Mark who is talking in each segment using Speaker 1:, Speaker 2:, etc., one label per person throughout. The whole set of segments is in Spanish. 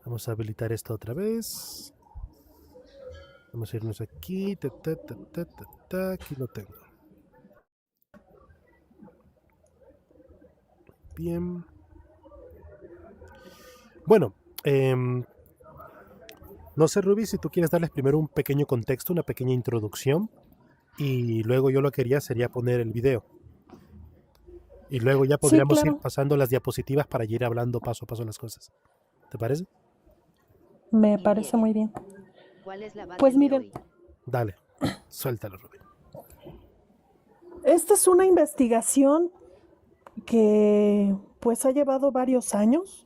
Speaker 1: Vamos a habilitar esto otra vez. Vamos a irnos aquí. Aquí lo tengo. Bien. Bueno, no sé, Ruby, si tú quieres darles primero un pequeño contexto, una pequeña introducción, y luego yo lo que haría sería poner el video. Y luego ya
Speaker 2: Sí,
Speaker 1: podríamos ir
Speaker 2: claro,
Speaker 1: pasando las diapositivas para ir hablando paso a paso las cosas. ¿Te parece?
Speaker 2: me
Speaker 3: Bien,
Speaker 2: parece muy bien.
Speaker 3: ¿cuál es la
Speaker 2: Pues
Speaker 3: Battle de
Speaker 2: miren,
Speaker 3: hoy?
Speaker 1: Dale, suéltalo, Ruby.
Speaker 2: esta es una investigación que pues ha llevado varios años.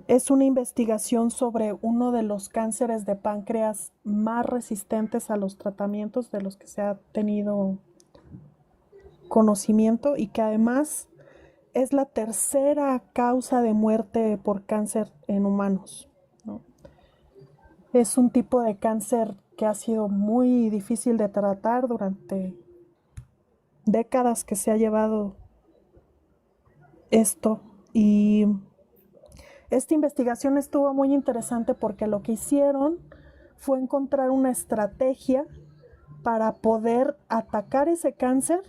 Speaker 2: Es una investigación sobre uno de los cánceres de páncreas más resistentes a los tratamientos de los que se ha tenido conocimiento y que además es la tercera causa de muerte por cáncer en humanos, ¿no? Es un tipo de cáncer que ha sido muy difícil de tratar durante décadas que se ha llevado esto, y esta investigación estuvo muy interesante porque lo que hicieron fue encontrar una estrategia para poder atacar ese cáncer,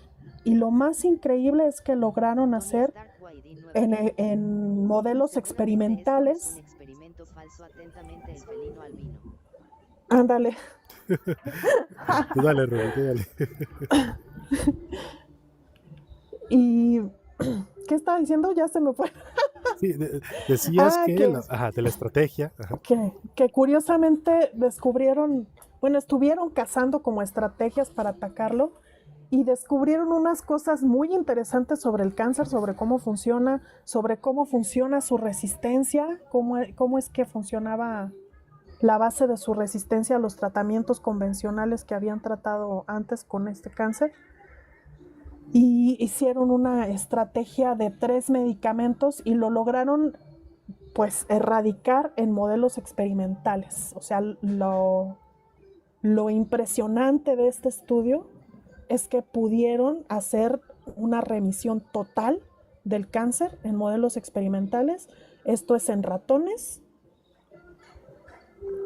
Speaker 2: y lo más increíble es que lograron
Speaker 3: Tony
Speaker 2: hacer
Speaker 3: Stark Wayne 9
Speaker 2: en modelos
Speaker 3: Seguramente esto es un
Speaker 2: experimentales.
Speaker 3: experimento falso. Atentamente, el felino albino.
Speaker 2: Ándale.
Speaker 1: Tú dale, Ruby, tú dale.
Speaker 2: Y ¿qué estaba diciendo? Ya se me fue.
Speaker 1: Sí, decías
Speaker 2: Ah,
Speaker 1: que, de la estrategia. Ajá.
Speaker 2: que curiosamente descubrieron, bueno, estuvieron cazando como estrategias para atacarlo, y descubrieron unas cosas muy interesantes sobre el cáncer, sobre cómo funciona su resistencia, cómo es que funcionaba la base de su resistencia a los tratamientos convencionales que habían tratado antes con este cáncer. Y hicieron una estrategia de 3 medicamentos y lo lograron pues erradicar en modelos experimentales. O sea, lo impresionante de este estudio es que pudieron hacer una remisión total del cáncer en modelos experimentales. Esto es en ratones,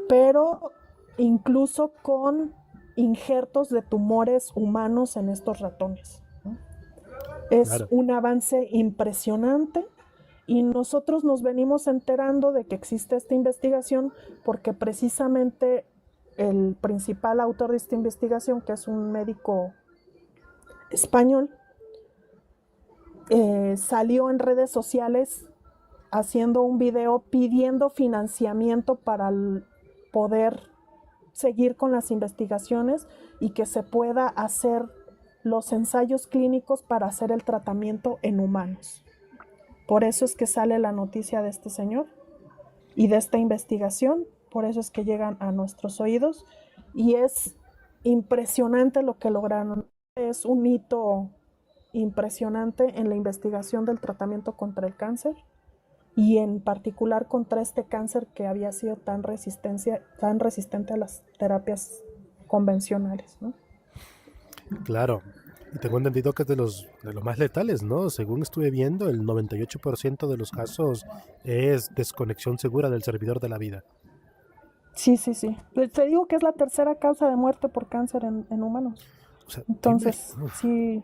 Speaker 2: pero incluso con injertos de tumores humanos en estos ratones. Es
Speaker 1: Claro.
Speaker 2: un avance impresionante, y nosotros nos venimos enterando de que existe esta investigación porque precisamente el principal autor de esta investigación, que es un médico español, salió en redes sociales haciendo un video pidiendo financiamiento para poder seguir con las investigaciones y que se pueda hacer los ensayos clínicos para hacer el tratamiento en humanos. Por eso es que sale la noticia de este señor y de esta investigación, por eso es que llegan a nuestros oídos, y es impresionante lo que lograron. Es un hito impresionante en la investigación del tratamiento contra el cáncer, y en particular contra este cáncer que había sido tan resistente a las terapias convencionales, ¿no?
Speaker 1: Claro. Y tengo entendido que es de los más letales, ¿no? Según estuve viendo, el 98% de los casos es desconexión segura del servidor de la vida.
Speaker 2: Sí, sí, sí. Te digo que es la tercera causa de muerte por cáncer en humanos.
Speaker 1: O sea,
Speaker 2: Entonces, sí,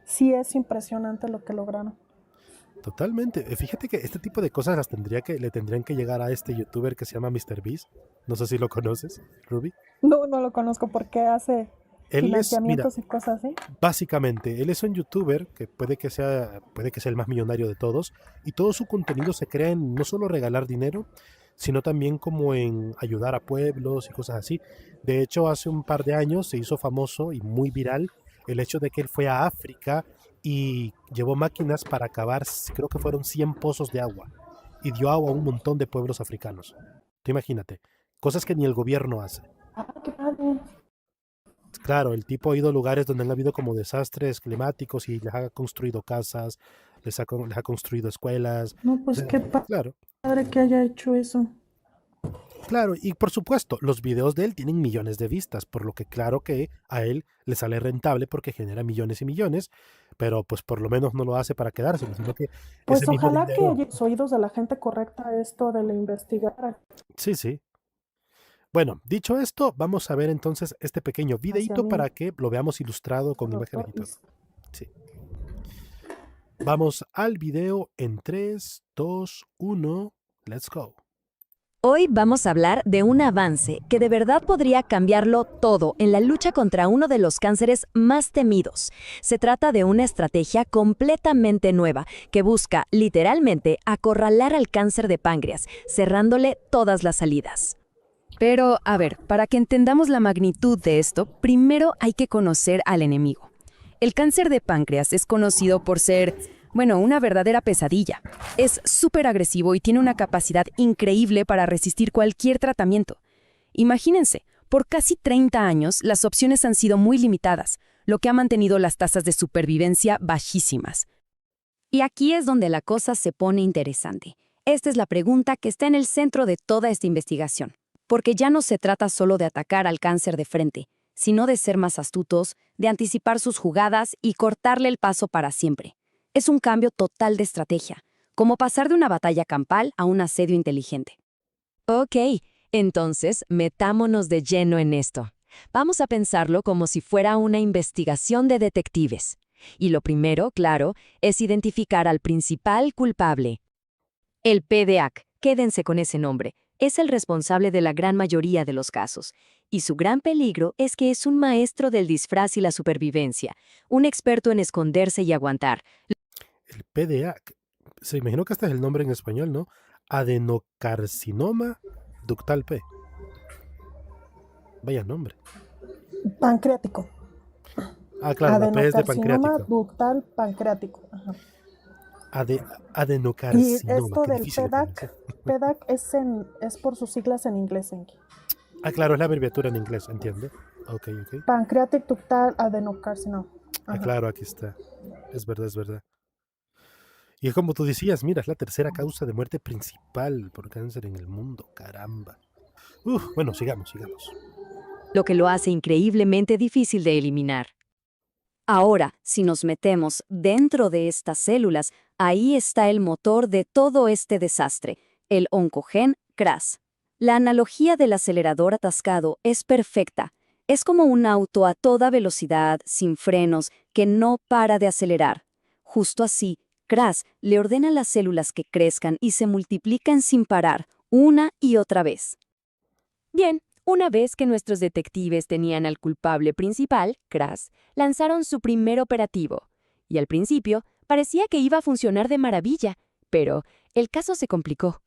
Speaker 2: sí es impresionante lo que lograron.
Speaker 1: totalmente. Fíjate que este tipo de cosas le tendrían que llegar a este youtuber que se llama MrBeast. No sé si lo conoces, Ruby.
Speaker 2: No, no lo conozco porque hace
Speaker 1: Él es, mira,
Speaker 2: financiamientos y cosas así.
Speaker 1: básicamente, él es un youtuber que puede que sea el más millonario de todos, y todo su contenido se crea en no solo regalar dinero, sino también como en ayudar a pueblos y cosas así. De hecho, hace un par de años se hizo famoso y muy viral el hecho de que él fue a África y llevó máquinas para acabar, creo que fueron 100 pozos de agua, y dio agua a un montón de pueblos africanos. Tú imagínate, cosas que ni el gobierno hace.
Speaker 2: Ah, qué padre.
Speaker 1: Claro, el tipo ha ido a lugares donde han habido como desastres climáticos y les ha construido casas, les ha construido escuelas.
Speaker 2: No,
Speaker 1: O
Speaker 2: pues
Speaker 1: sea,
Speaker 2: qué
Speaker 1: claro,
Speaker 2: padre que haya hecho eso.
Speaker 1: Claro, y por supuesto, los videos de él tienen millones de vistas, por lo que claro que a él le sale rentable porque genera millones y millones, pero pues por lo menos no lo hace para quedárselo, sino que ese
Speaker 2: Pues
Speaker 1: mismo
Speaker 2: ojalá que
Speaker 1: dinero.
Speaker 2: llegue a los oídos de la gente correcta esto de la investigar
Speaker 1: Sí, sí. Bueno, dicho esto, vamos a ver entonces este pequeño
Speaker 2: hacia
Speaker 1: videíto
Speaker 2: mí,
Speaker 1: para que lo veamos ilustrado con imágenes
Speaker 2: doctor.
Speaker 1: y todo. Sí. Vamos al video en 3, 2, 1. Let's go.
Speaker 4: Hoy vamos a hablar de un avance que de verdad podría cambiarlo todo en la lucha contra uno de los cánceres más temidos. Se trata de una estrategia completamente nueva que busca literalmente acorralar al cáncer de páncreas, cerrándole todas las salidas. Pero, a ver, para que entendamos la magnitud de esto, primero hay que conocer al enemigo. El cáncer de páncreas es conocido por ser, bueno, una verdadera pesadilla. Es súper agresivo y tiene una capacidad increíble para resistir cualquier tratamiento. Imagínense, por casi 30 años las opciones han sido muy limitadas, lo que ha mantenido las tasas de supervivencia bajísimas. Y aquí es donde la cosa se pone interesante. Esta es la pregunta que está en el centro de toda esta investigación. Porque ya no se trata solo de atacar al cáncer de frente, sino de ser más astutos, de anticipar sus jugadas y cortarle el paso para siempre. Es un cambio total de estrategia, como pasar de una batalla campal a un asedio inteligente. Ok, entonces metámonos de lleno en esto. Vamos a pensarlo como si fuera una investigación de detectives. Y lo primero, claro, es identificar al principal culpable. El PDAC, quédense con ese nombre, es el responsable de la gran mayoría de los casos. Y su gran peligro es que es un maestro del disfraz y la supervivencia, un experto en esconderse y aguantar.
Speaker 1: El PDA, se imagino que este es el nombre en español, ¿no? Adenocarcinoma ductal P. Vaya nombre.
Speaker 2: Pancreático.
Speaker 1: Ah, claro, la P es de
Speaker 2: Adenocarcinoma
Speaker 1: pancreático.
Speaker 2: ductal pancreático. Ajá. Y
Speaker 1: Adenocarcinoma,
Speaker 2: esto
Speaker 1: qué
Speaker 2: del
Speaker 1: difícil de pronunciar.
Speaker 2: PDAC es por sus siglas en inglés, Enki.
Speaker 1: Ah, claro, es la abreviatura en inglés, entiendo. Ok, ok.
Speaker 2: Pancreatic ductal adenocarcinoma.
Speaker 1: Ah,
Speaker 2: Ajá.
Speaker 1: claro, aquí está. Es verdad, es verdad. Y es como tú decías, mira, es la tercera causa de muerte principal por cáncer en el mundo. Caramba. Bueno, sigamos, sigamos.
Speaker 4: Lo que lo hace increíblemente difícil de eliminar. Ahora, si nos metemos dentro de estas células, ahí está el motor de todo este desastre, el oncogen CRAS. La analogía del acelerador atascado es perfecta. Es como un auto a toda velocidad, sin frenos, que no para de acelerar. Justo así, CRAS le ordena a las células que crezcan y se multipliquen sin parar, una y otra vez. Bien, una vez que nuestros detectives tenían al culpable principal, CRAS, lanzaron su primer operativo. Y al principio parecía que iba a funcionar de maravilla, pero el caso se complicó.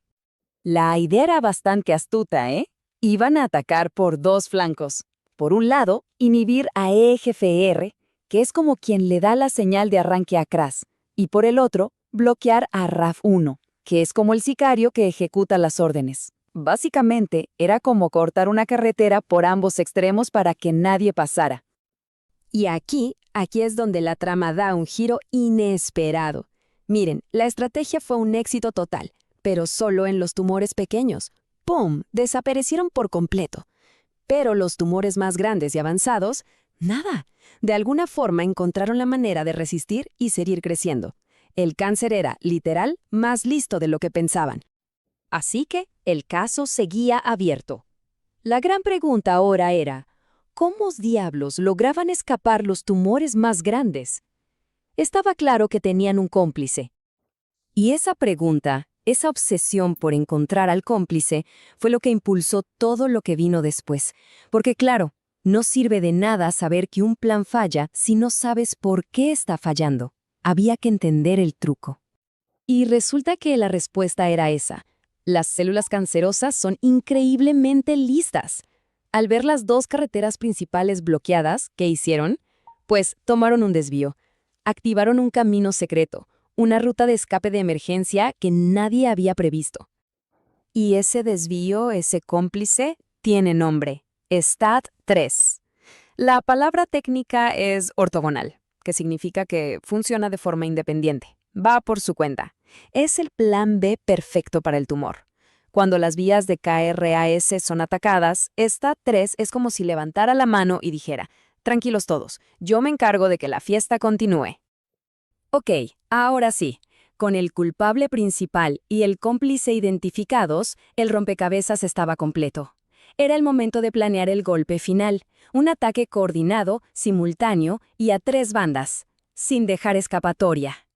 Speaker 4: La idea era bastante astuta, ¿eh? Iban a atacar por dos flancos. Por un lado, inhibir a EGFR, que es como quien le da la señal de arranque a CRAS, y por el otro, bloquear a RAF1, que es como el sicario que ejecuta las órdenes. Básicamente, era como cortar una carretera por ambos extremos para que nadie pasara. Y aquí es donde la trama da un giro inesperado. Miren, la estrategia fue un éxito total, pero solo en los tumores pequeños. ¡Pum! Desaparecieron por completo. Pero los tumores más grandes y avanzados, nada. De alguna forma encontraron la manera de resistir y seguir creciendo. El cáncer era, literal, más listo de lo que pensaban. Así que el caso seguía abierto. La gran pregunta ahora era, ¿cómo diablos lograban escapar los tumores más grandes? Estaba claro que tenían un cómplice. Y esa pregunta, esa obsesión por encontrar al cómplice, fue lo que impulsó todo lo que vino después. Porque claro, no sirve de nada saber que un plan falla si no sabes por qué está fallando. Había que entender el truco. Y resulta que la respuesta era esa. Las células cancerosas son increíblemente listas. Al ver las dos carreteras principales bloqueadas, ¿qué hicieron? Pues tomaron un desvío. Activaron un camino secreto, una ruta de escape de emergencia que nadie había previsto. Y ese desvío, ese cómplice, tiene nombre: STAT3. La palabra técnica es ortogonal, que significa que funciona de forma independiente. Va por su cuenta. Es el plan B perfecto para el tumor. Cuando las vías de KRAS son atacadas, esta 3 es como si levantara la mano y dijera, tranquilos todos, yo me encargo de que la fiesta continúe. Ok, ahora sí. Con el culpable principal y el cómplice identificados, el rompecabezas estaba completo. Era el momento de planear el golpe final, un ataque coordinado, simultáneo y a 3 bandas, sin dejar escapatoria.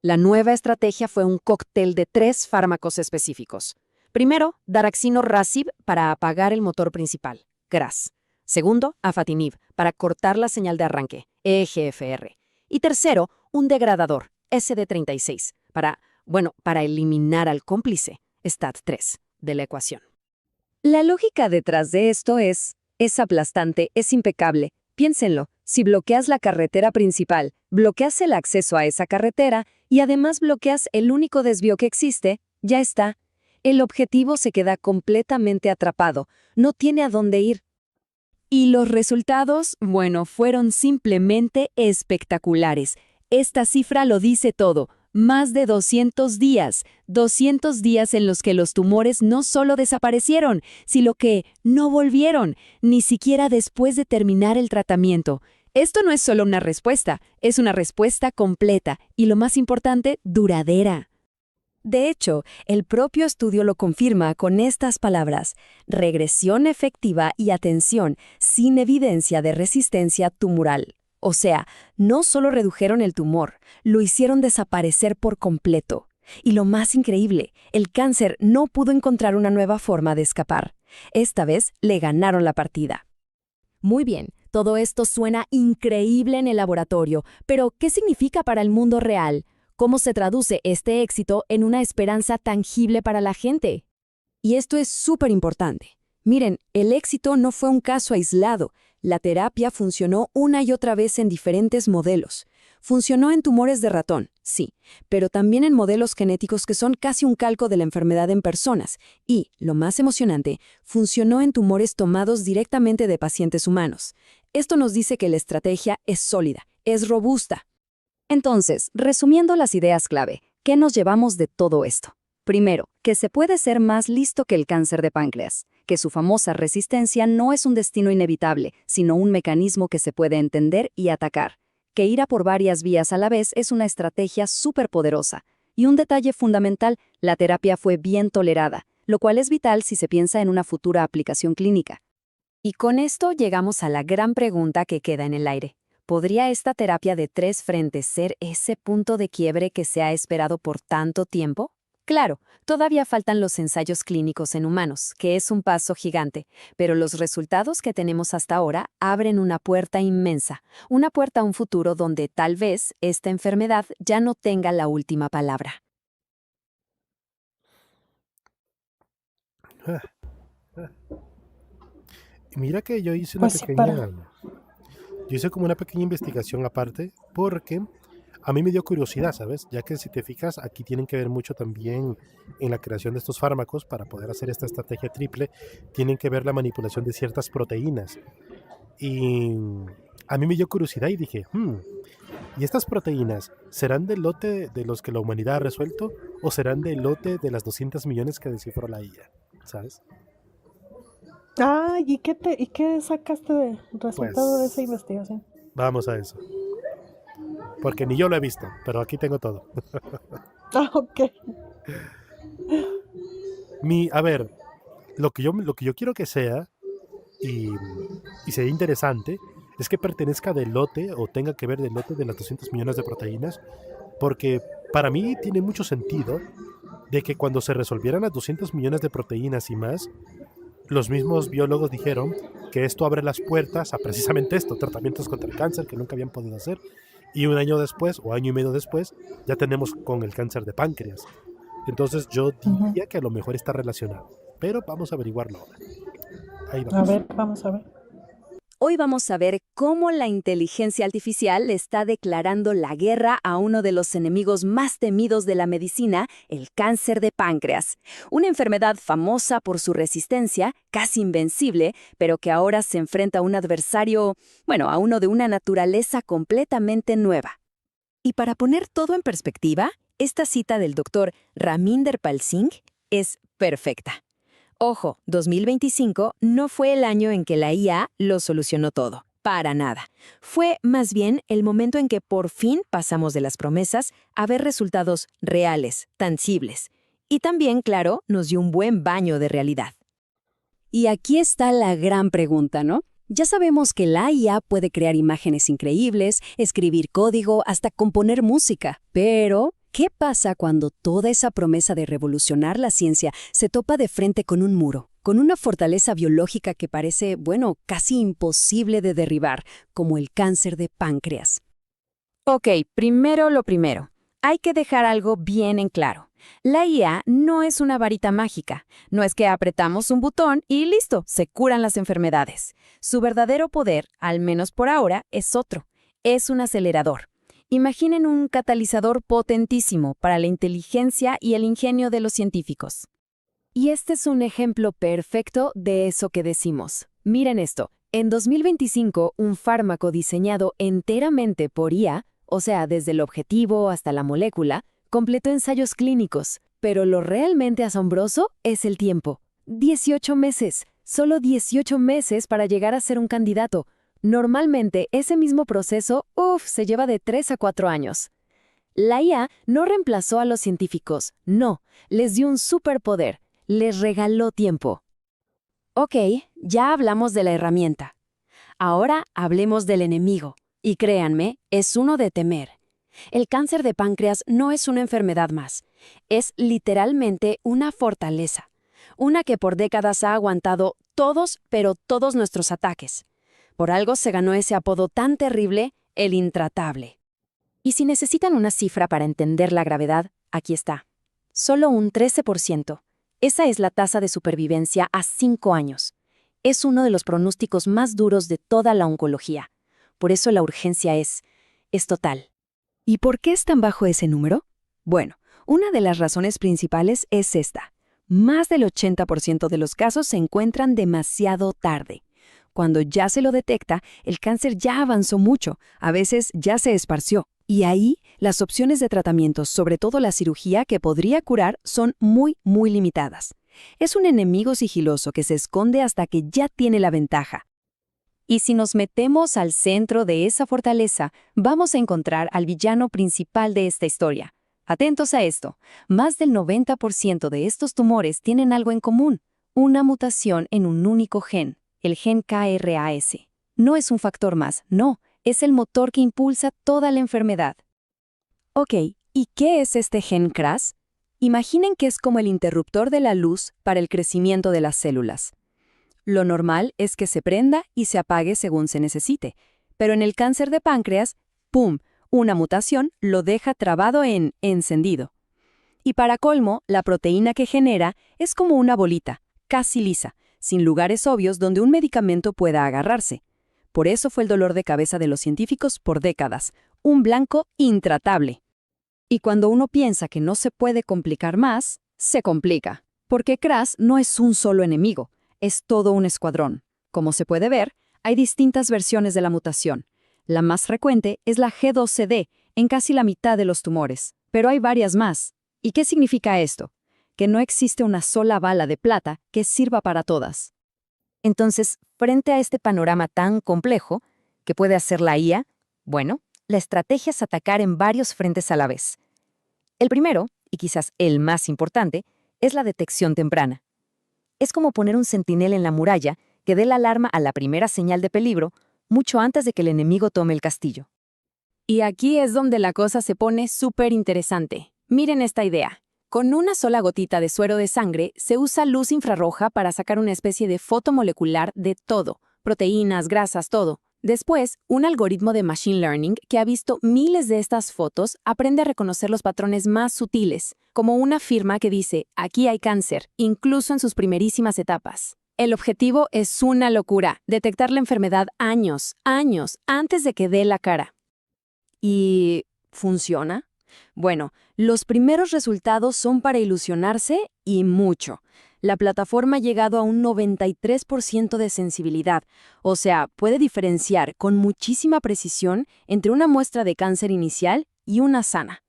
Speaker 4: La nueva estrategia fue un cóctel de 3 fármacos específicos. Primero, daraxino-rasib para apagar el motor principal, GRAS. Segundo, afatinib para cortar la señal de arranque, EGFR. Y tercero, un degradador, SD36, para eliminar al cómplice, STAT3, de la ecuación. La lógica detrás de esto es aplastante, es impecable. Piénsenlo, si bloqueas la carretera principal, bloqueas el acceso a esa carretera y además bloqueas el único desvío que existe, ya está. El objetivo se queda completamente atrapado, no tiene a dónde ir. Y los resultados, bueno, fueron simplemente espectaculares. Esta cifra lo dice todo. Más de 200 días en los que los tumores no solo desaparecieron, sino que no volvieron, ni siquiera después de terminar el tratamiento. Esto no es solo una respuesta, es una respuesta completa y, lo más importante, duradera. De hecho, el propio estudio lo confirma con estas palabras: regresión efectiva y atención sin evidencia de resistencia tumoral. O sea, no solo redujeron el tumor, lo hicieron desaparecer por completo. Y lo más increíble, el cáncer no pudo encontrar una nueva forma de escapar. Esta vez le ganaron la partida. Muy bien, todo esto suena increíble en el laboratorio, pero ¿qué significa para el mundo real? ¿Cómo se traduce este éxito en una esperanza tangible para la gente? Y esto es súper importante. Miren, el éxito no fue un caso aislado. La terapia funcionó una y otra vez en diferentes modelos. Funcionó en tumores de ratón, sí, pero también en modelos genéticos que son casi un calco de la enfermedad en personas. Y, lo más emocionante, funcionó en tumores tomados directamente de pacientes humanos. Esto nos dice que la estrategia es sólida, es robusta. Entonces, resumiendo las ideas clave, ¿qué nos llevamos de todo esto? Primero, que se puede ser más listo que el cáncer de páncreas, que su famosa resistencia no es un destino inevitable, sino un mecanismo que se puede entender y atacar, que ir a por varias vías a la vez es una estrategia súper poderosa. Y un detalle fundamental, la terapia fue bien tolerada, lo cual es vital si se piensa en una futura aplicación clínica. Y con esto llegamos a la gran pregunta que queda en el aire. ¿Podría esta terapia de 3 frentes ser ese punto de quiebre que se ha esperado por tanto tiempo? Claro, todavía faltan los ensayos clínicos en humanos, que es un paso gigante, pero los resultados que tenemos hasta ahora abren una puerta inmensa, una puerta a un futuro donde tal vez esta enfermedad ya no tenga la última palabra.
Speaker 1: Y mira que yo hice
Speaker 2: Pues sí, para.
Speaker 1: yo hice como una pequeña investigación aparte, porque a mí me dio curiosidad, ¿sabes? Ya que si te fijas, aquí tienen que ver mucho también en la creación de estos fármacos para poder hacer esta estrategia triple, tienen que ver la manipulación de ciertas proteínas. Y a mí me dio curiosidad y dije, ¿y estas proteínas serán del lote de los que la humanidad ha resuelto o serán del lote de las 200 millones que descifró la IA? ¿Sabes?
Speaker 2: Ay, ¿y qué sacaste de resultado de esa
Speaker 1: Pues
Speaker 2: investigación?
Speaker 1: vamos a eso. Porque ni yo lo he visto, pero aquí tengo todo.
Speaker 2: Ah, ok.
Speaker 1: A ver, lo que yo quiero que sea, y, y sería interesante, es que pertenezca del lote o tenga que ver del lote de las 200 millones de proteínas, porque para mí tiene mucho sentido de que cuando se resolvieran las 200 millones de proteínas y más, los mismos biólogos dijeron que esto abre las puertas a precisamente esto, tratamientos contra el cáncer que nunca habían podido hacer. Y un año después, o año y medio después, ya tenemos con el cáncer de páncreas. Entonces yo
Speaker 2: Ujú.
Speaker 1: diría que a lo mejor está relacionado. Pero vamos a averiguarlo ahora. Ahí
Speaker 2: A
Speaker 1: vamos.
Speaker 2: ver, vamos a ver.
Speaker 4: Hoy vamos a ver cómo la inteligencia artificial está declarando la guerra a uno de los enemigos más temidos de la medicina, el cáncer de páncreas. Una enfermedad famosa por su resistencia, casi invencible, pero que ahora se enfrenta a un adversario, a uno de una naturaleza completamente nueva. Y para poner todo en perspectiva, esta cita del doctor Raminder Pal Singh es
Speaker 5: perfecta. Ojo, 2025 no fue el año en que la IA lo solucionó todo. Para nada. Fue más bien el momento en que por fin pasamos de las promesas a ver resultados reales, tangibles. Y también, claro, nos dio un buen baño de realidad.
Speaker 4: Y aquí está la gran pregunta, ¿no? Ya sabemos que la IA puede crear imágenes increíbles, escribir código, hasta componer música. Pero, ¿qué pasa cuando toda esa promesa de revolucionar la ciencia se topa de frente con un muro? Con una fortaleza biológica que parece, bueno, casi imposible de derribar, como el cáncer de páncreas.
Speaker 5: Ok, primero lo primero. Hay que dejar algo bien en claro. La IA no es una varita mágica. No es que apretamos un botón y listo, se curan las enfermedades. Su verdadero poder, al menos por ahora, es otro. Es un acelerador. Imaginen un catalizador potentísimo para la inteligencia y el ingenio de los científicos. Y este es un ejemplo perfecto de eso que decimos. Miren esto. En 2025, un fármaco diseñado enteramente por IA, o sea, desde el objetivo hasta la molécula, completó ensayos clínicos. Pero lo realmente asombroso es el tiempo. 18 meses. Solo 18 meses para llegar a ser un candidato. Normalmente, ese mismo proceso, se lleva de 3 a 4 años. La IA no reemplazó a los científicos, no, les dio un superpoder, les regaló tiempo. Ok, ya hablamos de la herramienta. Ahora hablemos del enemigo. Y créanme, es uno de temer. El cáncer de páncreas no es una enfermedad más. Es literalmente una fortaleza. Una que por décadas ha aguantado todos, pero todos nuestros ataques. Por algo se ganó ese apodo tan terrible, el intratable. Y si necesitan una cifra para entender la gravedad, aquí está. Solo un 13%. Esa es la tasa de supervivencia a 5 años. Es uno de los pronósticos más duros de toda la oncología. Por eso la urgencia es total. ¿Y por qué es tan bajo ese número? Bueno, una de las razones principales es esta. Más del 80% de los casos se encuentran demasiado tarde. Cuando ya se lo detecta, el cáncer ya avanzó mucho, a veces ya se esparció. Y ahí, las opciones de tratamiento, sobre todo la cirugía que podría curar, son muy, muy limitadas. Es un enemigo sigiloso que se esconde hasta que ya tiene la ventaja. Y si nos metemos al centro de esa fortaleza, vamos a encontrar al villano principal de esta historia. Atentos a esto, más del 90% de estos tumores tienen algo en común, una mutación en un único gen, el gen KRAS. No es un factor más, no, es el motor que impulsa toda la enfermedad. Ok, ¿y qué es este gen KRAS? Imaginen que es como el interruptor de la luz para el crecimiento de las células. Lo normal es que se prenda y se apague según se necesite, pero en el cáncer de páncreas, ¡pum!, una mutación lo deja trabado en encendido. Y para colmo, la proteína que genera es como una bolita, casi lisa, sin lugares obvios donde un medicamento pueda agarrarse. Por eso fue el dolor de cabeza de los científicos por décadas, un blanco intratable. Y cuando uno piensa que no se puede complicar más, se complica, porque KRAS no es un solo enemigo, es todo un escuadrón. Como se puede ver, hay distintas versiones de la mutación. La más frecuente es la G12D, en casi la mitad de los tumores, pero hay varias más. ¿Y qué significa esto? Que no existe una sola bala de plata que sirva para todas. Entonces, frente a este panorama tan complejo, ¿qué puede hacer la IA? Bueno, la estrategia es atacar en varios frentes a la vez. El primero, y quizás el más importante, es la detección temprana. Es como poner un centinela en la muralla que dé la alarma a la primera señal de peligro, mucho antes de que el enemigo tome el castillo. Y aquí es donde la cosa se pone súper interesante. Miren esta idea. Con una sola gotita de suero de sangre se usa luz infrarroja para sacar una especie de foto molecular de todo, proteínas, grasas, todo. Después, un algoritmo de Machine Learning que ha visto miles de estas fotos aprende a reconocer los patrones más sutiles, como una firma que dice, aquí hay cáncer, incluso en sus primerísimas etapas. El objetivo es una locura, detectar la enfermedad años antes de que dé la cara. ¿Y funciona? Bueno, los primeros resultados son para ilusionarse y mucho. La plataforma ha llegado a un 93% de sensibilidad, o sea, puede diferenciar con muchísima precisión entre una muestra de cáncer inicial y una sana.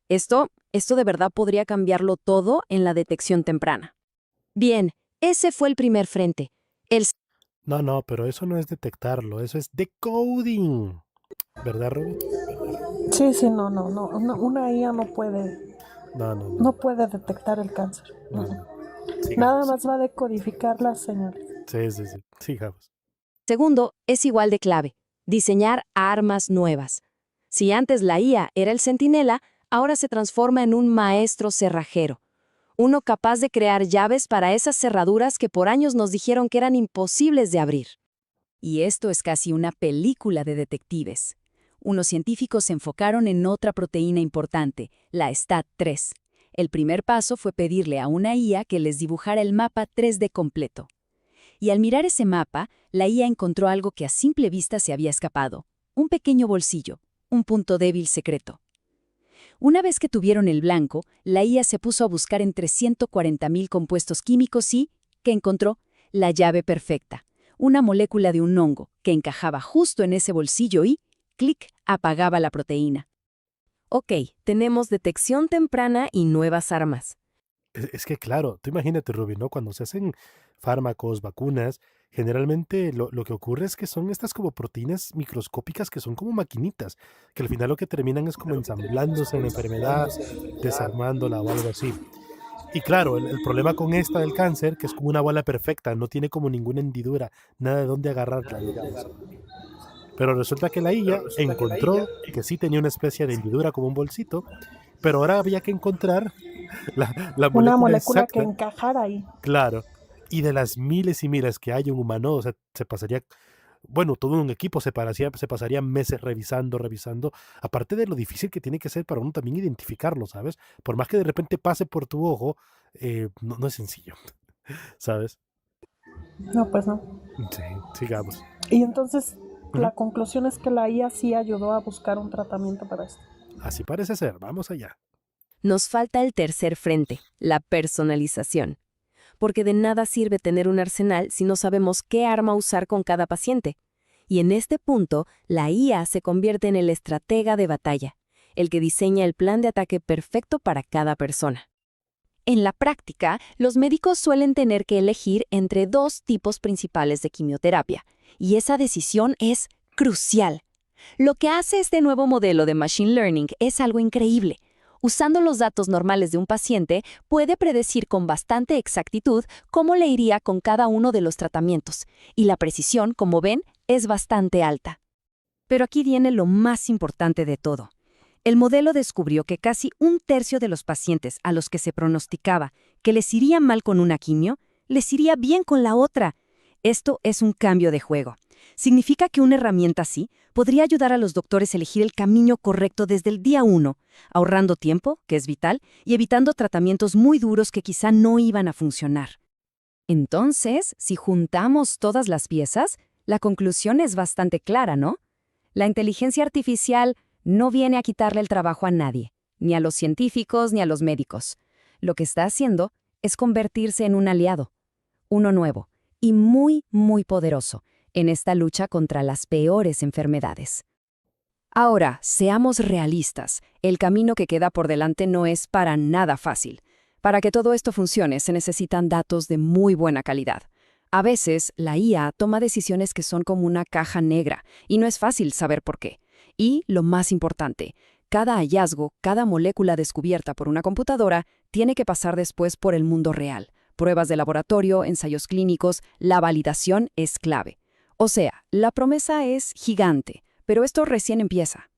Speaker 5: Esto de verdad podría cambiarlo todo en la detección temprana.
Speaker 4: Bien, ese fue el primer frente. El
Speaker 1: No, pero eso no es detectarlo, eso es decoding. ¿Verdad, Ruby?
Speaker 2: Sí, sí, no. Una IA
Speaker 1: No.
Speaker 2: no puede detectar el cáncer.
Speaker 1: No.
Speaker 2: Nada
Speaker 1: Sigamos.
Speaker 2: más va a decodificar las señales.
Speaker 1: Sí. Sigamos.
Speaker 4: segundo es igual de clave, diseñar armas nuevas. Si antes la IA era el centinela, ahora se transforma en un maestro cerrajero. Uno capaz de crear llaves para esas cerraduras que por años nos dijeron que eran imposibles de abrir. Y esto es casi una película de detectives. Unos científicos se enfocaron en otra proteína importante, la STAT3. El primer paso fue pedirle a una IA que les dibujara el mapa 3D completo. Y al mirar ese mapa, la IA encontró algo que a simple vista se había escapado. Un pequeño bolsillo, un punto débil secreto. Una vez que tuvieron el blanco, la IA se puso a buscar entre 140.000 compuestos químicos y, ¿qué encontró? La llave perfecta. Una molécula de un hongo que encajaba justo en ese bolsillo y, clic, apagaba la proteína. Ok, tenemos detección temprana y nuevas armas.
Speaker 1: Es que claro, tú imagínate, Ruby, ¿no? Cuando se hacen fármacos, vacunas, generalmente lo que ocurre es que son estas como proteínas microscópicas que son como maquinitas, que al final lo que terminan es como ensamblándose en la enfermedad, desarmándola o algo así. Y claro, el problema con esta del cáncer, que es como una bola perfecta, no tiene como ninguna hendidura, nada de dónde agarrarla, digamos. Pero resulta que la IA encontró que sí tenía una especie de hendidura como un bolsito, pero ahora había que encontrar la
Speaker 2: Una
Speaker 1: molécula
Speaker 2: molécula que
Speaker 1: exacta,
Speaker 2: encajara ahí.
Speaker 1: claro. Y de las miles y miles que hay en humano, o sea, se pasaría, bueno, todo un equipo se pasaría meses revisando, aparte de lo difícil que tiene que ser para uno también identificarlo, ¿sabes? Por más que de repente pase por tu ojo, no es sencillo, ¿sabes?
Speaker 2: No, pues no.
Speaker 1: Sí, sigamos.
Speaker 2: Y entonces
Speaker 1: Ujú.
Speaker 2: la conclusión es que la IA sí ayudó a buscar un tratamiento para esto.
Speaker 1: Así parece ser, vamos allá.
Speaker 5: Nos falta el tercer frente, la personalización. Porque de nada sirve tener un arsenal si no sabemos qué arma usar con cada paciente. Y en este punto, la IA se convierte en el estratega de batalla, el que diseña el plan de ataque perfecto para cada persona. En la práctica, los médicos suelen tener que elegir entre dos tipos principales de quimioterapia, y esa decisión es crucial. Lo que hace este nuevo modelo de Machine Learning es algo increíble. Usando los datos normales de un paciente, puede predecir con bastante exactitud cómo le iría con cada uno de los tratamientos, y la precisión, como ven, es bastante alta. Pero aquí viene lo más importante de todo. El modelo descubrió que casi un tercio de los pacientes a los que se pronosticaba que les iría mal con una quimio, les iría bien con la otra. Esto es un cambio de juego. Significa que una herramienta así podría ayudar a los doctores a elegir el camino correcto desde el día 1, ahorrando tiempo, que es vital, y evitando tratamientos muy duros que quizá no iban a funcionar. Entonces, si juntamos todas las piezas, la conclusión es bastante clara, ¿no? La inteligencia artificial no viene a quitarle el trabajo a nadie, ni a los científicos ni a los médicos. Lo que está haciendo es convertirse en un aliado, uno nuevo y muy, muy poderoso en esta lucha contra las peores enfermedades. Ahora, seamos realistas, el camino que queda por delante no es para nada fácil. Para que todo esto funcione se necesitan datos de muy buena calidad. A veces, la IA toma decisiones que son como una caja negra y no es fácil saber por qué. Y, lo más importante, cada hallazgo, cada molécula descubierta por una computadora tiene que pasar después por el mundo real. Pruebas de laboratorio, ensayos clínicos, la validación es clave. O sea, la promesa es gigante, pero esto recién empieza.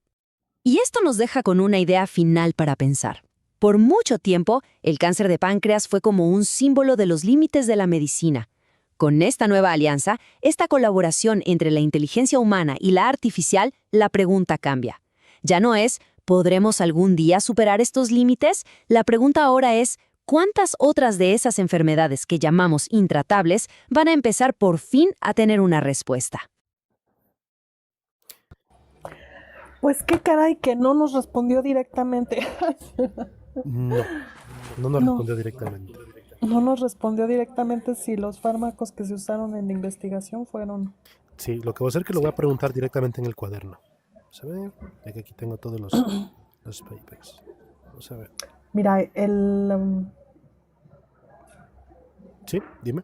Speaker 5: Y esto nos deja con una idea final para pensar. Por mucho tiempo, el cáncer de páncreas fue como un símbolo de los límites de la medicina. Con esta nueva alianza, esta colaboración entre la inteligencia humana y la artificial, la pregunta cambia. Ya no es, ¿podremos algún día superar estos límites? La pregunta ahora es, ¿cuántas otras de esas enfermedades que llamamos intratables van a empezar por fin a tener una respuesta?
Speaker 2: Pues qué caray que no nos respondió directamente.
Speaker 1: No, no nos
Speaker 2: No,
Speaker 1: respondió directamente.
Speaker 2: no nos respondió directamente si los fármacos que se usaron en la investigación fueron...
Speaker 1: Sí, lo que voy a hacer es que lo voy a preguntar directamente en el cuaderno. Vamos a ver, ya que aquí tengo todos los papers. Vamos a ver.
Speaker 2: Mira,
Speaker 1: Sí, dime.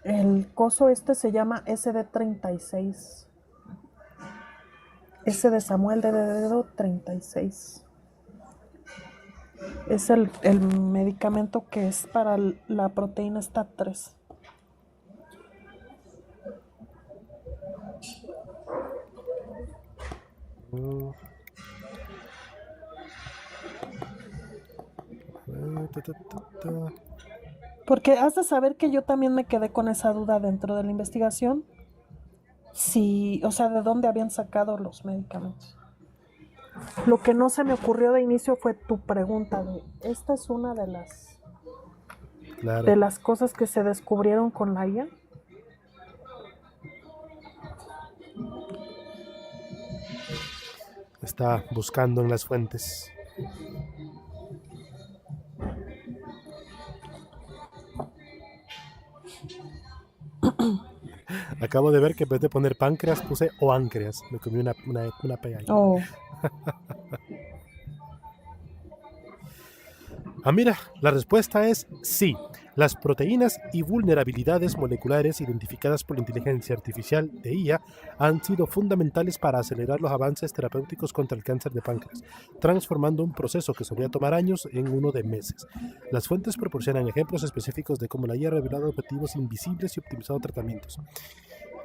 Speaker 2: El coso este se llama SD36. S de Samuel, D de dedo, 36. Es el medicamento que es para la proteína STAT3.
Speaker 1: Mm.
Speaker 2: Porque has de saber que yo también me quedé con esa duda dentro de la investigación. Si, o sea, de dónde habían sacado los medicamentos. Lo que no se me ocurrió de inicio fue tu pregunta de, esta es una de
Speaker 1: Claro.
Speaker 2: las cosas que se descubrieron con la IA.
Speaker 1: Está buscando en las fuentes. Acabo de ver que en vez de poner páncreas puse oáncreas. Me comí una pega ahí.
Speaker 2: Oh,
Speaker 1: Mira, la respuesta es sí. Las proteínas y vulnerabilidades moleculares identificadas por la inteligencia artificial de IA han sido fundamentales para acelerar los avances terapéuticos contra el cáncer de páncreas, transformando un proceso que solía tomar años en uno de meses. Las fuentes proporcionan ejemplos específicos de cómo la IA ha revelado objetivos invisibles y optimizado tratamientos.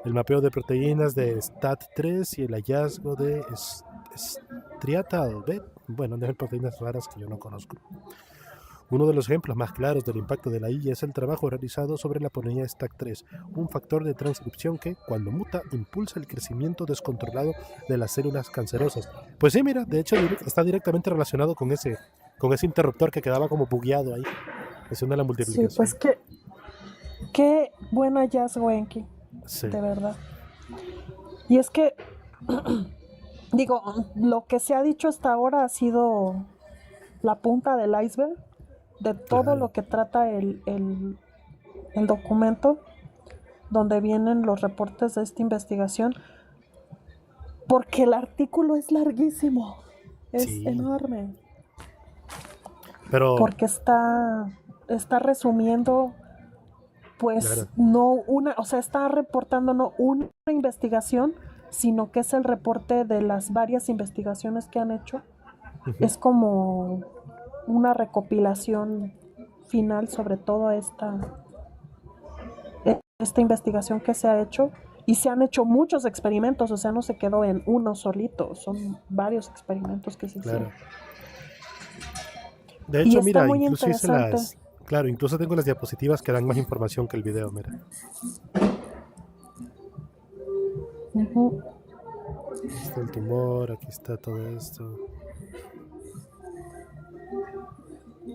Speaker 1: El mapeo de proteínas de STAT3 y el hallazgo de striatal B, bueno, de proteínas raras que yo no conozco. Uno de los ejemplos más claros del impacto de la IA es el trabajo realizado sobre la proteína STAT3, un factor de transcripción que, cuando muta, impulsa el crecimiento descontrolado de las células cancerosas. Pues sí, mira, de hecho está directamente relacionado con ese interruptor que quedaba como bugueado ahí, haciendo la
Speaker 2: sí,
Speaker 1: multiplicación.
Speaker 2: pues qué buen hallazgo, Enki,
Speaker 1: Sí,
Speaker 2: de verdad. Y es que, digo, lo que se ha dicho hasta ahora ha sido la punta del iceberg de todo
Speaker 1: claro.
Speaker 2: lo que trata el documento donde vienen los reportes de esta investigación, porque el artículo es larguísimo, es
Speaker 1: Sí.
Speaker 2: enorme,
Speaker 1: Pero,
Speaker 2: porque está resumiendo, pues,
Speaker 1: claro,
Speaker 2: no una, o sea, está reportando no una investigación, sino que es el reporte de las varias investigaciones que han hecho. Es como una recopilación final sobre toda esta investigación que se ha hecho, y se han hecho muchos experimentos, o sea, no se quedó en uno solito, son varios experimentos que se hicieron.
Speaker 1: claro. De
Speaker 2: Y
Speaker 1: hecho,
Speaker 2: está
Speaker 1: mira,
Speaker 2: muy
Speaker 1: incluso hice
Speaker 2: interesante.
Speaker 1: claro, incluso tengo las diapositivas que dan más información que el video, mira.
Speaker 2: Uh-huh.
Speaker 1: Aquí está el tumor, aquí está todo esto.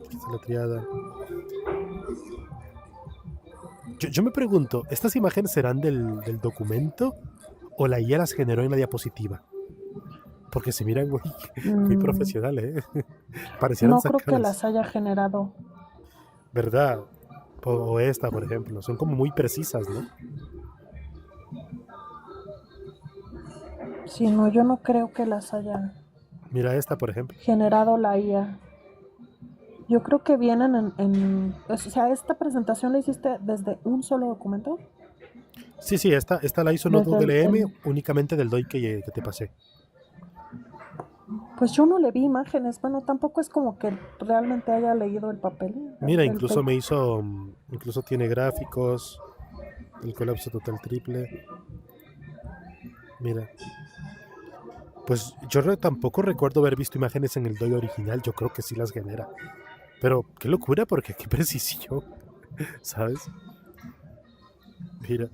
Speaker 1: Aquí está la triada. Yo me pregunto, ¿estas imágenes serán del documento o la IA las generó en la diapositiva? Porque se miran muy profesionales, ¿eh? Parecieran
Speaker 2: No creo que
Speaker 1: sacadas,
Speaker 2: las haya generado.
Speaker 1: ¿verdad? O esta, por ejemplo, son como muy precisas, ¿no?
Speaker 2: Sí, no, yo no creo que las haya
Speaker 1: Mira esta, por ejemplo.
Speaker 2: generado la IA. Yo creo que vienen o sea, esta presentación la hiciste desde un solo documento.
Speaker 1: Sí, esta la hizo
Speaker 2: Desde
Speaker 1: NotebookLM únicamente del DOI que te pasé.
Speaker 2: Pues yo no le vi imágenes, bueno, tampoco es como que realmente haya leído el papel.
Speaker 1: Mira,
Speaker 2: el
Speaker 1: incluso
Speaker 2: paper.
Speaker 1: incluso tiene gráficos, el colapso total triple. Mira. Pues yo tampoco recuerdo haber visto imágenes en el DOI original, yo creo que sí las genera. Pero qué locura, porque qué precisión, ¿sabes? Mira.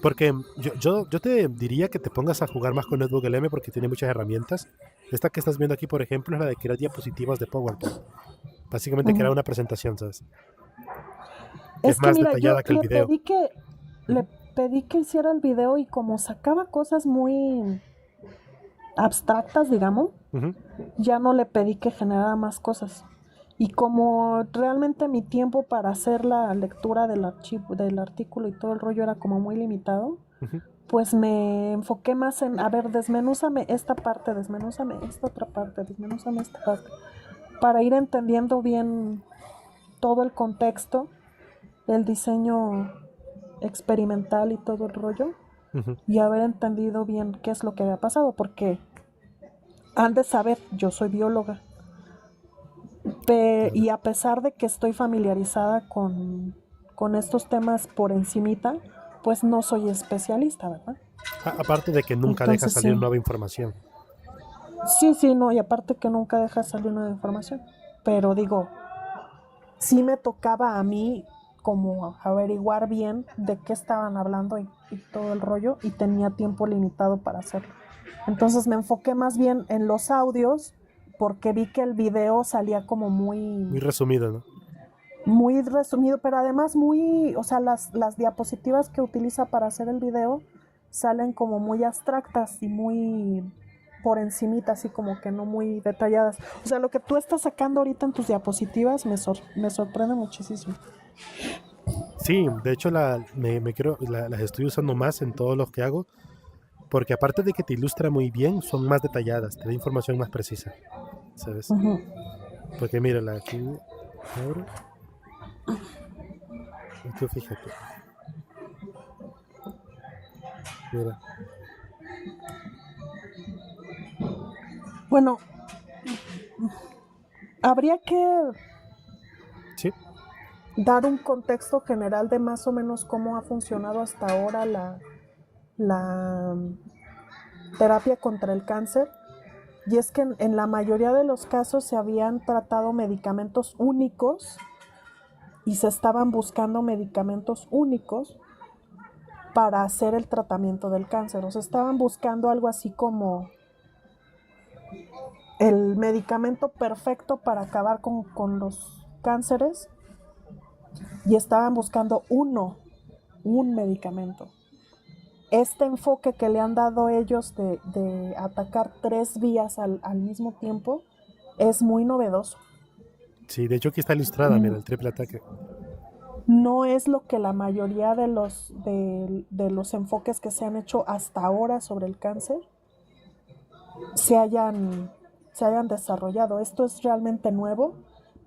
Speaker 1: Porque yo te diría que te pongas a jugar más con NotebookLM porque tiene muchas herramientas. Esta que estás viendo aquí, por ejemplo, es la de crear diapositivas de PowerPoint. Básicamente crear una presentación, ¿sabes? Que es
Speaker 2: Es que
Speaker 1: más
Speaker 2: mira, yo
Speaker 1: detallada que el video.
Speaker 2: le pedí que hiciera el video, y como sacaba cosas muy abstractas, digamos,
Speaker 1: Ujú.
Speaker 2: ya no le pedí que generara más cosas. Y como realmente mi tiempo para hacer la lectura del artículo y todo el rollo era como muy limitado,
Speaker 1: Ujú.
Speaker 2: pues me enfoqué más en, a ver, desmenúzame esta parte, desmenúzame esta otra parte, desmenúzame esta parte, para ir entendiendo bien todo el contexto, el diseño experimental y todo el rollo,
Speaker 1: Ujú.
Speaker 2: y haber entendido bien qué es lo que había pasado, porque han de saber, yo soy bióloga, y a pesar de que estoy familiarizada con estos temas por encimita, pues no soy especialista, ¿verdad?
Speaker 1: Aparte de que nunca deja
Speaker 2: Entonces
Speaker 1: salir
Speaker 2: sí,
Speaker 1: nueva información.
Speaker 2: sí, no, y aparte que nunca deja salir nueva información, pero digo, sí me tocaba a mí como averiguar bien de qué estaban hablando y todo el rollo, y tenía tiempo limitado para hacerlo. Entonces me enfoqué más bien en los audios porque vi que el video salía como
Speaker 1: Muy resumido, ¿no?
Speaker 2: muy resumido, pero además muy, o sea, las diapositivas que utiliza para hacer el video salen como muy abstractas y muy por encimita, así como que no muy detalladas. O sea, lo que tú estás sacando ahorita en tus diapositivas me sorprende muchísimo.
Speaker 1: Sí, de hecho las estoy usando más en todos los que hago, porque aparte de que te ilustra muy bien, son más detalladas, te da información más precisa, ¿sabes?
Speaker 2: Ujú.
Speaker 1: Porque mira, aquí abro, y tú fíjate, mira,
Speaker 2: Bueno, habría que
Speaker 1: sí,
Speaker 2: dar un contexto general de más o menos cómo ha funcionado hasta ahora la terapia contra el cáncer. Y es que en la mayoría de los casos se habían tratado medicamentos únicos y se estaban buscando medicamentos únicos para hacer el tratamiento del cáncer. O sea, estaban buscando algo así como el medicamento perfecto para acabar con los cánceres, y estaban buscando un medicamento. Este enfoque que le han dado ellos de atacar 3 vías al mismo tiempo es muy novedoso.
Speaker 1: sí, de hecho aquí está ilustrada, mira, el triple ataque.
Speaker 2: No es lo que la mayoría de los enfoques que se han hecho hasta ahora sobre el cáncer se hayan desarrollado. Esto es realmente nuevo,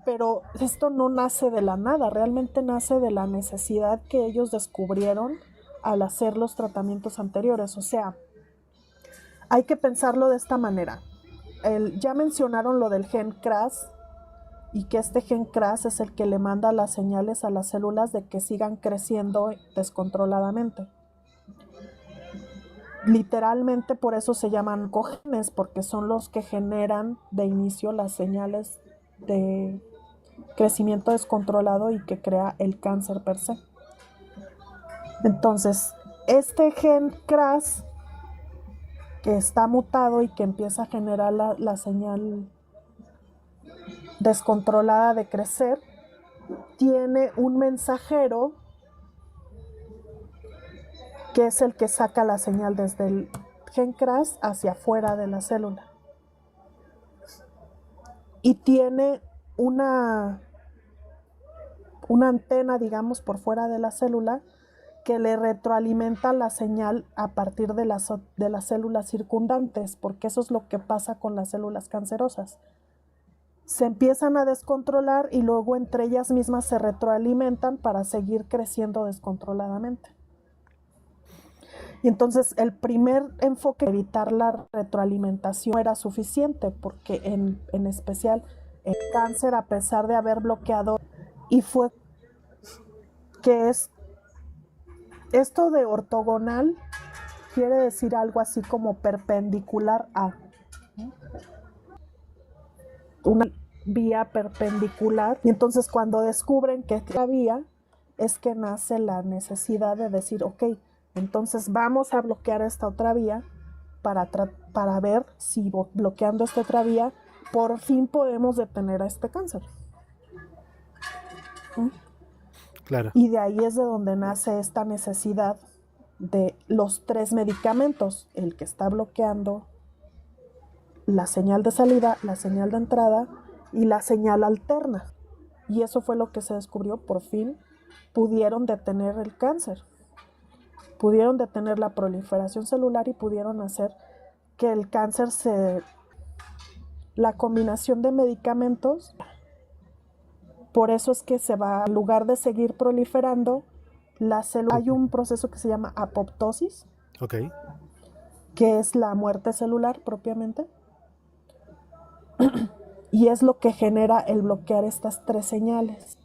Speaker 2: pero esto no nace de la nada, realmente nace de la necesidad que ellos descubrieron al hacer los tratamientos anteriores. O sea, hay que pensarlo de esta manera. Ya mencionaron lo del gen CRAS, y que este gen CRAS es el que le manda las señales a las células de que sigan creciendo descontroladamente. Literalmente por eso se llaman oncogenes, porque son los que generan de inicio las señales de crecimiento descontrolado y que crea el cáncer per se. Entonces, este gen CRAS que está mutado y que empieza a generar la señal descontrolada de crecer, tiene un mensajero que es el que saca la señal desde el gen CRAS hacia afuera de la célula. Y tiene una antena, digamos, por fuera de la célula que le retroalimenta la señal a partir de las células circundantes, porque eso es lo que pasa con las células cancerosas. Se empiezan a descontrolar y luego entre ellas mismas se retroalimentan para seguir creciendo descontroladamente. Y entonces el primer enfoque de evitar la retroalimentación era suficiente, porque en especial el cáncer, a pesar de haber bloqueado, y fue que es esto de ortogonal, quiere decir algo así como perpendicular a, una vía perpendicular. Y entonces cuando descubren que es la vía, es que nace la necesidad de decir, ok, entonces vamos a bloquear esta otra vía para ver si bloqueando esta otra vía por fin podemos detener a este cáncer.
Speaker 1: Claro.
Speaker 2: Y de ahí es de donde nace esta necesidad de los 3 medicamentos, el que está bloqueando la señal de salida, la señal de entrada y la señal alterna. Y eso fue lo que se descubrió, por fin pudieron detener el cáncer. pudieron detener la proliferación celular y pudieron hacer que el cáncer la combinación de medicamentos, por eso es que se va, en lugar de seguir proliferando, hay un proceso que se llama apoptosis,
Speaker 1: Ok.
Speaker 2: que es la muerte celular propiamente, y es lo que genera el bloquear estas 3 señales.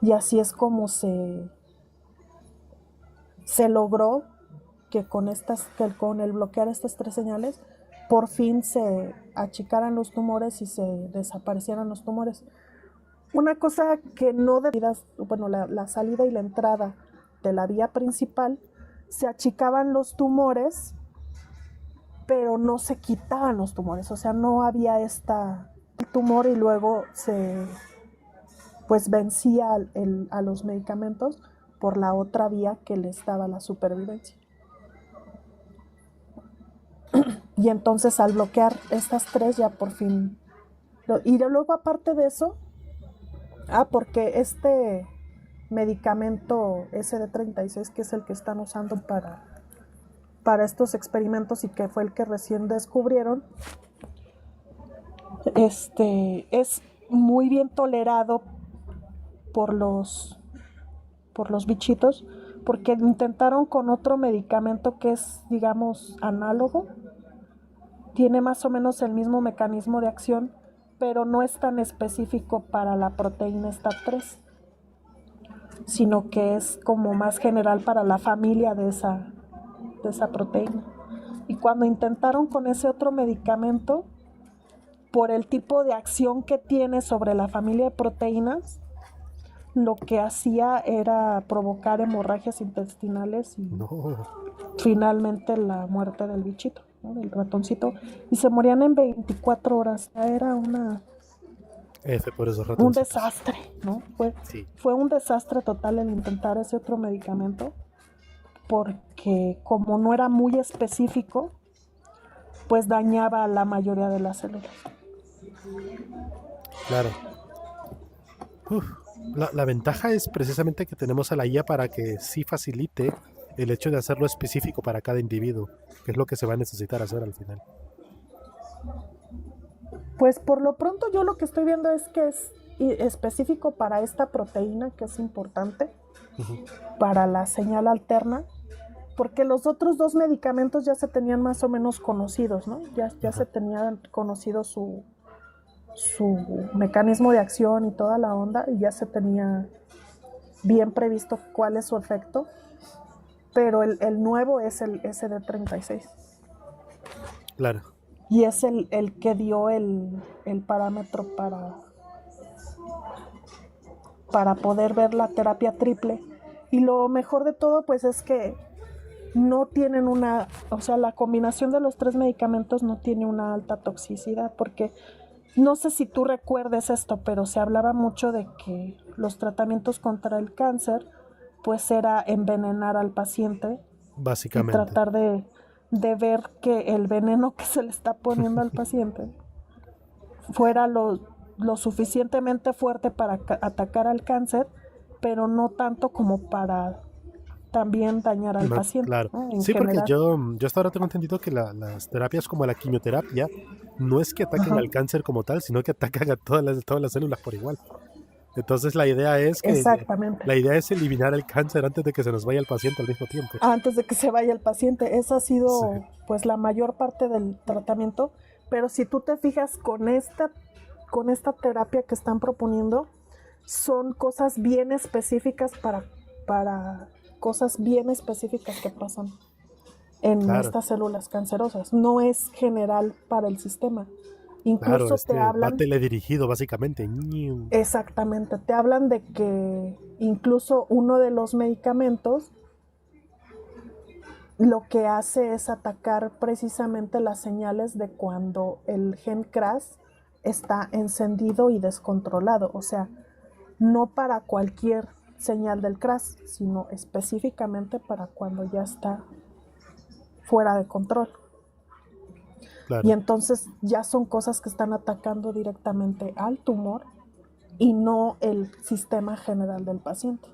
Speaker 2: Y así es como se logró que con el bloquear estas 3 señales, por fin se achicaran los tumores y se desaparecieran los tumores. Una cosa que no bueno, la salida y la entrada de la vía principal, se achicaban los tumores, pero no se quitaban los tumores, o sea, no había el tumor y luego pues vencía a los medicamentos por la otra vía que les daba la supervivencia. Y entonces al bloquear estas 3 ya por fin... Y luego aparte de eso, porque este medicamento SD36, que es el que están usando para estos experimentos y que fue el que recién descubrieron, es muy bien tolerado por los bichitos, porque intentaron con otro medicamento que es, digamos, análogo, tiene más o menos el mismo mecanismo de acción, pero no es tan específico para la proteína STAT3, sino que es como más general para la familia de esa proteína. Y cuando intentaron con ese otro medicamento, por el tipo de acción que tiene sobre la familia de proteínas, lo que hacía era provocar hemorragias intestinales y finalmente la muerte del bichito, ¿no? Del ratoncito, y se morían en 24 horas. Era
Speaker 1: Por esos
Speaker 2: un
Speaker 1: ratoncitos.
Speaker 2: desastre, ¿no?
Speaker 1: Sí.
Speaker 2: Fue un desastre total el intentar ese otro medicamento, porque como no era muy específico, pues dañaba a la mayoría de las células.
Speaker 1: Claro. La ventaja es precisamente que tenemos a la IA para que sí facilite el hecho de hacerlo específico para cada individuo, que es lo que se va a necesitar hacer al final.
Speaker 2: Pues por lo pronto yo lo que estoy viendo es que es específico para esta proteína, que es importante, para la señal alterna, porque los otros 2 medicamentos ya se tenían más o menos conocidos, ¿no? Ya se tenían conocido su mecanismo de acción y toda la onda, y ya se tenía bien previsto cuál es su efecto, pero el nuevo es el SD36.
Speaker 1: Claro.
Speaker 2: Y es el que dio el parámetro para poder ver la terapia triple. Y lo mejor de todo, pues, es que no tienen la combinación de los 3 medicamentos no tiene una alta toxicidad, porque no sé si tú recuerdes esto, pero se hablaba mucho de que los tratamientos contra el cáncer, pues era envenenar al paciente.
Speaker 1: Básicamente.
Speaker 2: Y tratar de ver que el veneno que se le está poniendo al paciente fuera lo suficientemente fuerte para atacar al cáncer, pero no tanto como para también dañar al paciente.
Speaker 1: Claro.
Speaker 2: ¿no?
Speaker 1: Sí, porque yo hasta ahora tengo entendido que las terapias como la quimioterapia no es que ataquen al cáncer como tal, sino que atacan a todas las células por igual. Entonces la idea es eliminar el cáncer antes de que se nos vaya el paciente al mismo tiempo.
Speaker 2: Antes de que se vaya el paciente. Esa ha sido pues la mayor parte del tratamiento. Pero si tú te fijas con esta terapia que están proponiendo, son cosas bien específicas para cosas bien específicas que pasan en estas células cancerosas. No es general para el sistema. Incluso te hablan...
Speaker 1: va teledirigido, básicamente.
Speaker 2: Exactamente. Te hablan de que incluso uno de los medicamentos lo que hace es atacar precisamente las señales de cuando el gen CRAS está encendido y descontrolado. O sea, no para cualquier señal del CRAS, sino específicamente para cuando ya está fuera de control. Claro. Y entonces ya son cosas que están atacando directamente al tumor y no el sistema general del paciente.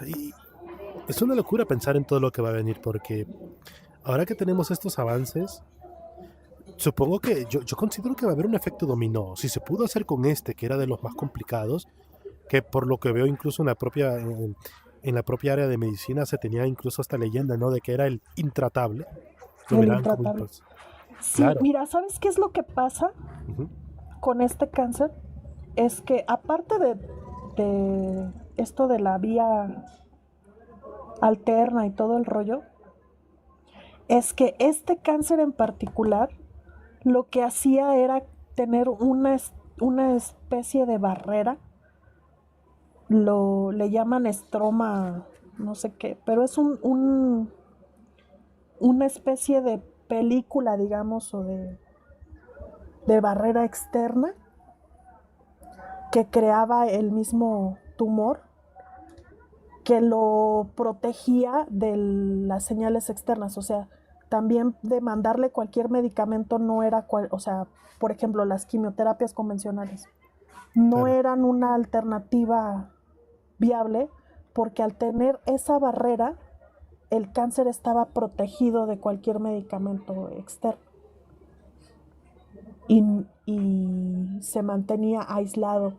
Speaker 1: Y es una locura pensar en todo lo que va a venir, porque ahora que tenemos estos avances, supongo que yo considero que va a haber un efecto dominó. Si se pudo hacer con este, que era de los más complicados, que por lo que veo incluso en la propia área de medicina se tenía incluso hasta leyenda, ¿no? De que era el intratable. Lo
Speaker 2: El
Speaker 1: miraban como
Speaker 2: intratable. Sí,
Speaker 1: claro.
Speaker 2: mira, ¿sabes qué es lo que pasa
Speaker 1: Ujú.
Speaker 2: con este cáncer? Es que aparte de esto de la vía alterna y todo el rollo, es que este cáncer en particular lo que hacía era tener una especie de barrera, le llaman estroma, no sé qué, pero es una especie de película, digamos, o de barrera externa que creaba el mismo tumor, que lo protegía de las señales externas. O sea, también de mandarle cualquier medicamento no era, o sea, por ejemplo, las quimioterapias convencionales no
Speaker 1: Claro,
Speaker 2: eran una alternativa viable, porque al tener esa barrera, el cáncer estaba protegido de cualquier medicamento externo y se mantenía aislado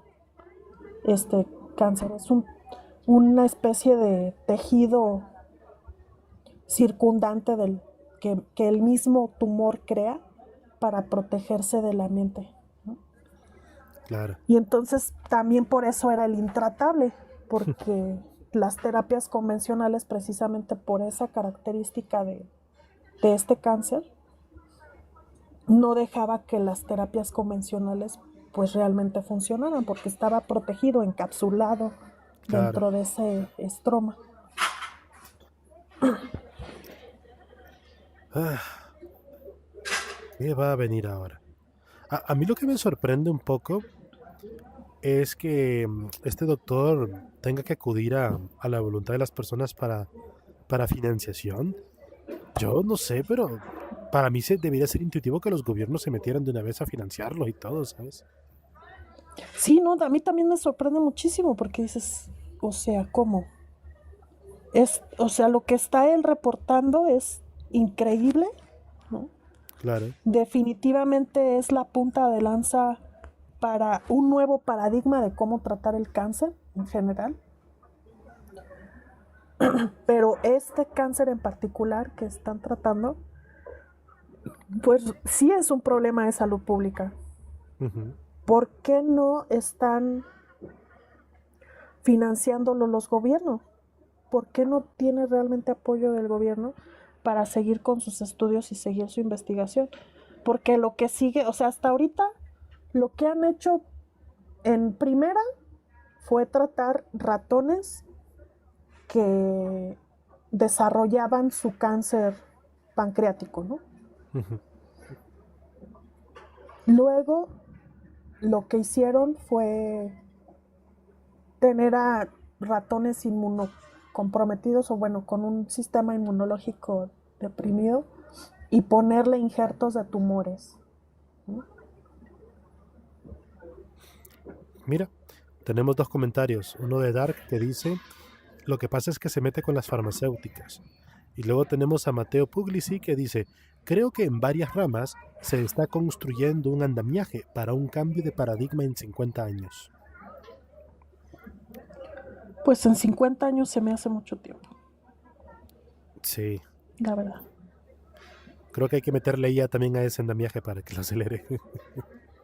Speaker 2: este cáncer. Es una especie de tejido circundante que el mismo tumor crea para protegerse del ambiente, ¿no?
Speaker 1: claro.
Speaker 2: Y entonces también por eso era el intratable, porque las terapias convencionales, precisamente por esa característica de este cáncer, no dejaba que las terapias convencionales pues realmente funcionaran, porque estaba protegido, encapsulado
Speaker 1: Claro.
Speaker 2: dentro de ese estroma.
Speaker 1: Ah, ¿qué va a venir ahora? A mí lo que me sorprende un poco es que este doctor tenga que acudir a la voluntad de las personas para financiación. Yo no sé, pero para mí se debería ser intuitivo que los gobiernos se metieran de una vez a financiarlo y todo, ¿sabes?
Speaker 2: Sí, no, a mí también me sorprende muchísimo, porque dices, o sea, ¿cómo? O sea, lo que está él reportando es increíble, ¿no?
Speaker 1: Claro,
Speaker 2: Definitivamente es la punta de lanza para un nuevo paradigma de cómo tratar el cáncer en general. Pero este cáncer en particular que están tratando, pues sí es un problema de salud pública.
Speaker 1: ujú,
Speaker 2: ¿Por qué no están financiándolo los gobiernos? ¿Por qué no tiene realmente apoyo del gobierno para seguir con sus estudios y seguir su investigación? Porque lo que sigue, o sea, hasta ahorita lo que han hecho en primera fue tratar ratones que desarrollaban su cáncer pancreático, ¿no?
Speaker 1: ujú.
Speaker 2: Luego lo que hicieron fue tener a ratones inmunocomprometidos, o bueno, con un sistema inmunológico deprimido, y ponerle injertos de tumores, ¿no?
Speaker 1: Mira, tenemos dos comentarios. Uno de Dark que dice, lo que pasa es que se mete con las farmacéuticas. Y luego tenemos a Mateo Puglisi que dice, creo que en varias ramas se está construyendo un andamiaje para un cambio de paradigma en 50 años.
Speaker 2: Pues en 50 años se me hace mucho tiempo,
Speaker 1: Sí,
Speaker 2: la verdad.
Speaker 1: creo que hay que meterle ya también a ese andamiaje para que lo acelere.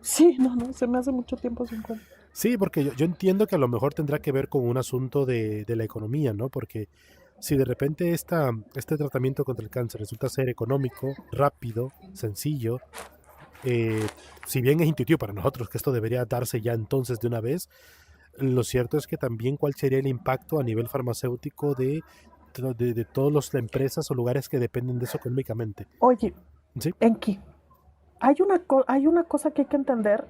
Speaker 2: Sí, no, se me hace mucho tiempo 50.
Speaker 1: Sí, porque yo entiendo que a lo mejor tendrá que ver con un asunto de la economía, ¿no? Porque si de repente este tratamiento contra el cáncer resulta ser económico, rápido, sencillo, eh, si bien es intuitivo para nosotros que esto debería darse ya entonces de una vez, lo cierto es que también cuál sería el impacto a nivel farmacéutico de todas las empresas o lugares que dependen de eso económicamente.
Speaker 2: Oye,
Speaker 1: ¿Sí?
Speaker 2: Enki, hay una cosa que hay que entender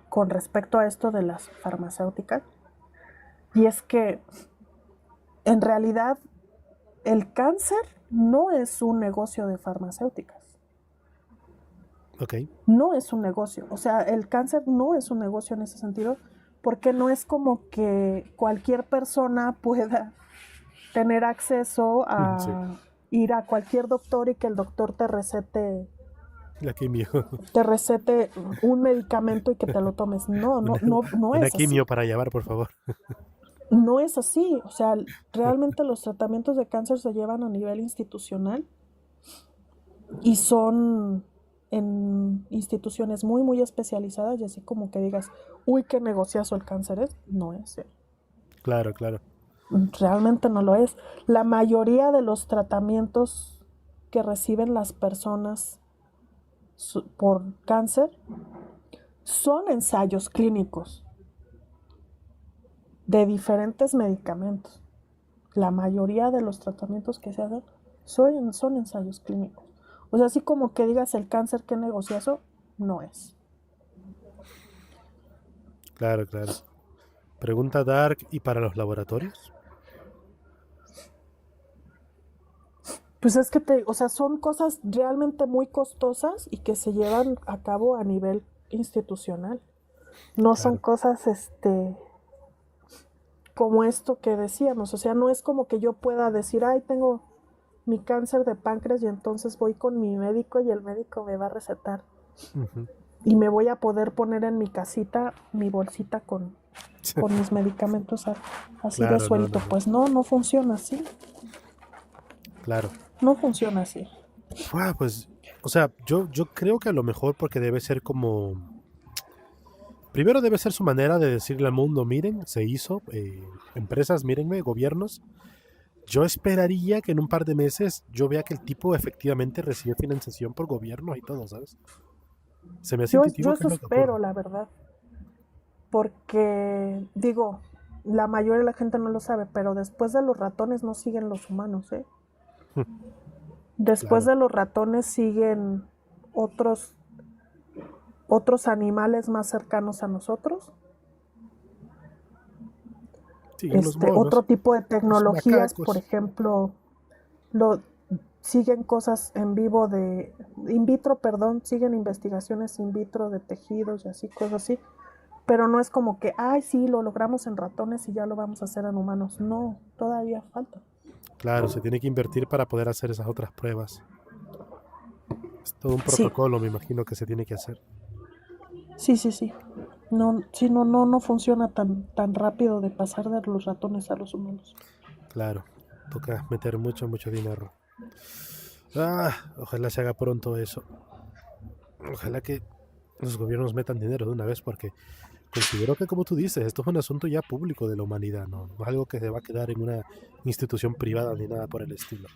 Speaker 2: con respecto a esto de las farmacéuticas, y es que en realidad el cáncer no es un negocio de farmacéuticas.
Speaker 1: Ok.
Speaker 2: No es un negocio. O sea, el cáncer no es un negocio en ese sentido, porque no es como que cualquier persona pueda tener acceso
Speaker 1: Sí,
Speaker 2: a ir a cualquier doctor y que el doctor
Speaker 1: la quimio.
Speaker 2: te recete un medicamento y que te lo tomes. No, no, no, no
Speaker 1: Una
Speaker 2: es así.
Speaker 1: quimio para llevar, por favor.
Speaker 2: No es así. O sea, realmente los tratamientos de cáncer se llevan a nivel institucional y son en instituciones muy, muy especializadas y así como que digas, uy, qué negociazo el cáncer es, no es.
Speaker 1: Claro, claro.
Speaker 2: Realmente no lo es. La mayoría de los tratamientos que reciben las personas por cáncer son ensayos clínicos de diferentes medicamentos. La mayoría de los tratamientos que se hacen son ensayos clínicos. O sea, así como que digas el cáncer, qué negociazo, no es.
Speaker 1: Claro, claro. Pregunta Dark, ¿y para los laboratorios?
Speaker 2: Pues es que o sea, son cosas realmente muy costosas y que se llevan a cabo a nivel institucional. No son
Speaker 1: Claro.
Speaker 2: cosas, como esto que decíamos. O sea, no es como que yo pueda decir, ay, tengo mi cáncer de páncreas y entonces voy con mi médico y el médico me va a recetar.
Speaker 1: Ujú.
Speaker 2: Y me voy a poder poner en mi casita mi bolsita con mis medicamentos así de
Speaker 1: Claro, no,
Speaker 2: suelto.
Speaker 1: no, no.
Speaker 2: Pues no, no funciona así.
Speaker 1: Claro.
Speaker 2: No funciona así.
Speaker 1: Pues, o sea, yo creo que a lo mejor porque debe ser como... Primero debe ser su manera de decirle al mundo, miren, se hizo, empresas, mírenme, gobiernos. Yo esperaría que en un par de meses yo vea que el tipo efectivamente recibe financiación por gobierno y todo, ¿sabes? Se me hace
Speaker 2: Yo
Speaker 1: intuitivo que
Speaker 2: eso
Speaker 1: es lo que ocurre.
Speaker 2: espero, la verdad. Porque, digo, la mayoría de la gente no lo sabe, pero después de los ratones no siguen los humanos, ¿eh? Después
Speaker 1: Claro.
Speaker 2: de los ratones siguen otros animales más cercanos a nosotros.
Speaker 1: Siguen los
Speaker 2: Otro
Speaker 1: monos,
Speaker 2: tipo de
Speaker 1: los
Speaker 2: tecnologías, por
Speaker 1: macacos.
Speaker 2: ejemplo, lo siguen cosas in vitro, perdón, siguen investigaciones in vitro de tejidos y así, cosas así. Pero no es como que, ay, sí, lo logramos en ratones y ya lo vamos a hacer en humanos. No, todavía falta.
Speaker 1: Claro, se tiene que invertir para poder hacer esas otras pruebas. Es todo un
Speaker 2: Sí,
Speaker 1: protocolo, me imagino que se tiene que hacer.
Speaker 2: sí. No, sí, no funciona tan rápido de pasar de los ratones a los humanos.
Speaker 1: Claro, toca meter mucho, mucho dinero. Ojalá se haga pronto eso. Ojalá que los gobiernos metan dinero de una vez porque considero que, como tú dices, esto es un asunto ya público de la humanidad, ¿no? No es algo que se va a quedar en una institución privada ni nada por el estilo.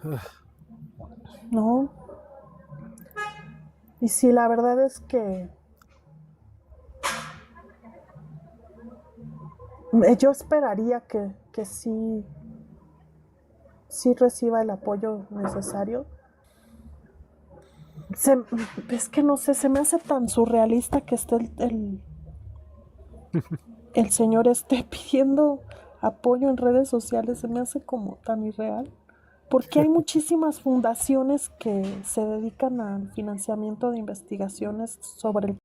Speaker 1: Ah,
Speaker 2: No. Y sí, la verdad es que yo esperaría que sí reciba el apoyo necesario. Es que no sé, se me hace tan surrealista que esté el señor esté pidiendo apoyo en redes sociales, se me hace como tan irreal. Porque hay muchísimas fundaciones que se dedican al financiamiento de investigaciones sobre el